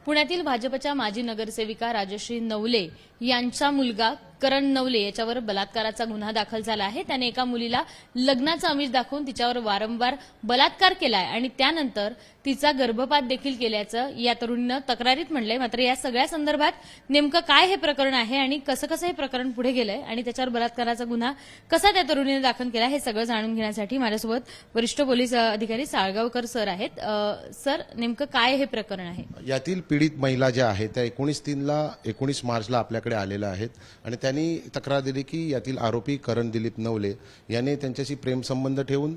पुण्यातील भाजपच्या माजी नगरसेविका राजश्री नवले यांचा मुलगा करण नवले याच्यावर बलात्काराचा गुन्हा दाखल झाला आहे। त्याने एका मुलीला लग्नाचं आमिष दाखवून तिच्यावर वारंवार बलात्कार केलाय आणि त्यानंतर तिचा गर्भपात देखील केल्याचं या तरुणीनं तक्रारीत म्हटलंय। मात्र या सगळ्या संदर्भात नेमकं काय हे प्रकरण आहे आणि कसं हे प्रकरण पुढे गेलंय आणि त्याच्यावर बलात्काराचा गुन्हा कसा त्या तरुणीने दाखल केला हे सगळं जाणून घेण्यासाठी माझ्यासोबत वरिष्ठ पोलीस अधिकारी साळगावकर सर आहेत। सर, नेमकं काय हे प्रकरण आहे? यातील पीडित महिला ज्या आहेत त्या 19 मार्चला आपल्याकडे आलेल्या आहेत आणि त्यांनी तक्रार दिली की यातील आरोपी करण दिलीप नवले याने त्यांच्याशी प्रेमसंबंध ठेवून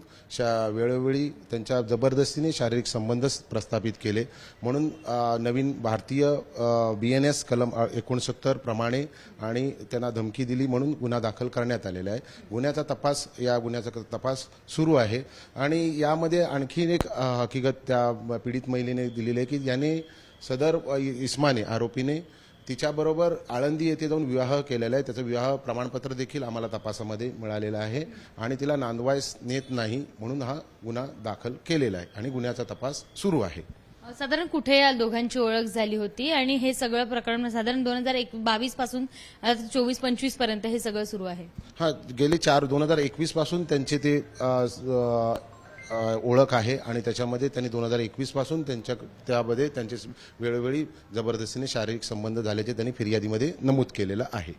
वेळोवेळी त्यांच्या जबरदस्तीने शारीरिक संबंध प्रस्थापित केले म्हणून नवीन भारतीय BNS कलम 69 प्रमाणे आणि त्यांना धमकी दिली म्हणून गुन्हा दाखल करण्यात आलेला आहे। या गुन्ह्याचा तपास सुरू आहे आणि यामध्ये आणखी एक हकीकत त्या पीडित महिलेने दिलेली आहे की याने सदर इस्माने आरोपीने तिच्याबरोबर आळंदी येथे जाऊन विवाह केलेला आहे। त्याचं विवाह प्रमाणपत्र देखील आम्हाला तपासामध्ये मिळालेलं आहे आणि तिला नांदवायस नेत नाही म्हणून हा गुन्हा दाखल केलेला आहे आणि गुन्ह्याचा तपास सुरू आहे। साधारण कुठे या दोघांची ओळख झाली होती आणि हे सगळं प्रकरण साधारण 2022 पासून 24-25 पर्यंत हे सगळं सुरू आहे? गेले 2021 पासून त्यांचे ते ओळख आहे आणि त्याच्यामध्ये त्यांनी 2021 पासून त्यामध्ये त्यांचे वेळोवेळी जबरदस्तीने शारीरिक संबंध झाल्याचे त्यांनी फिर्यादीमध्ये नमूद केलेलं आहे।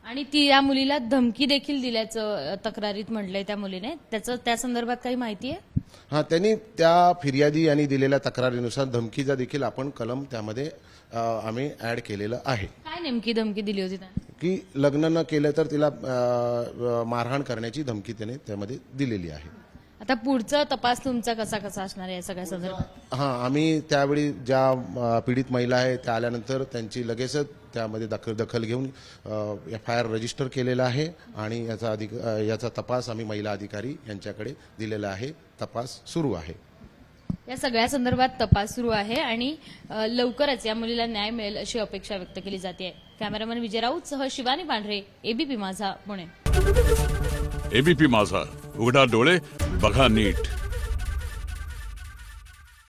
आणि ती या मुलीला धमकी देखील दिल्याचं तक्रारीत म्हटलंय त्या मुलीने, त्या संदर्भात काही माहिती आहे? त्यांनी त्या फिर्यादी यांनी दिलेल्या तक्रारीनुसार धमकीचा देखील आपण कलम त्यामध्ये आम्ही ऍड केलेलं आहे। काय नेमकी धमकी दिली होती त्याने? की लग्न न केलं तर तिला मारहाण करण्याची धमकी त्याने त्यामध्ये दिलेली आहे। आता पुढचा तपास तुमचा कसा असणार आहे या सगळ्या संदर्भात? आम्ही त्यावेळी ज्या पीडित महिला आहे त्या आल्यानंतर त्यांची लगेचच त्यामध्ये दखल घेऊन FIR रजिस्टर केलेला आहे आणि याचा तपास आम्ही महिला अधिकारी यांच्याकडे दिलेला आहे। तपास सुरू आहे। या सगळ्या संदर्भात तपास सुरू आहे आणि लवकरच या मुलीला न्याय मिळेल अशी अपेक्षा व्यक्त केली जाते। कॅमेरामन विजय राऊत सह शिवानी पांढरे, ABP माझा, पुणे। ABP माझा, उघडा डोळे बघा नीट।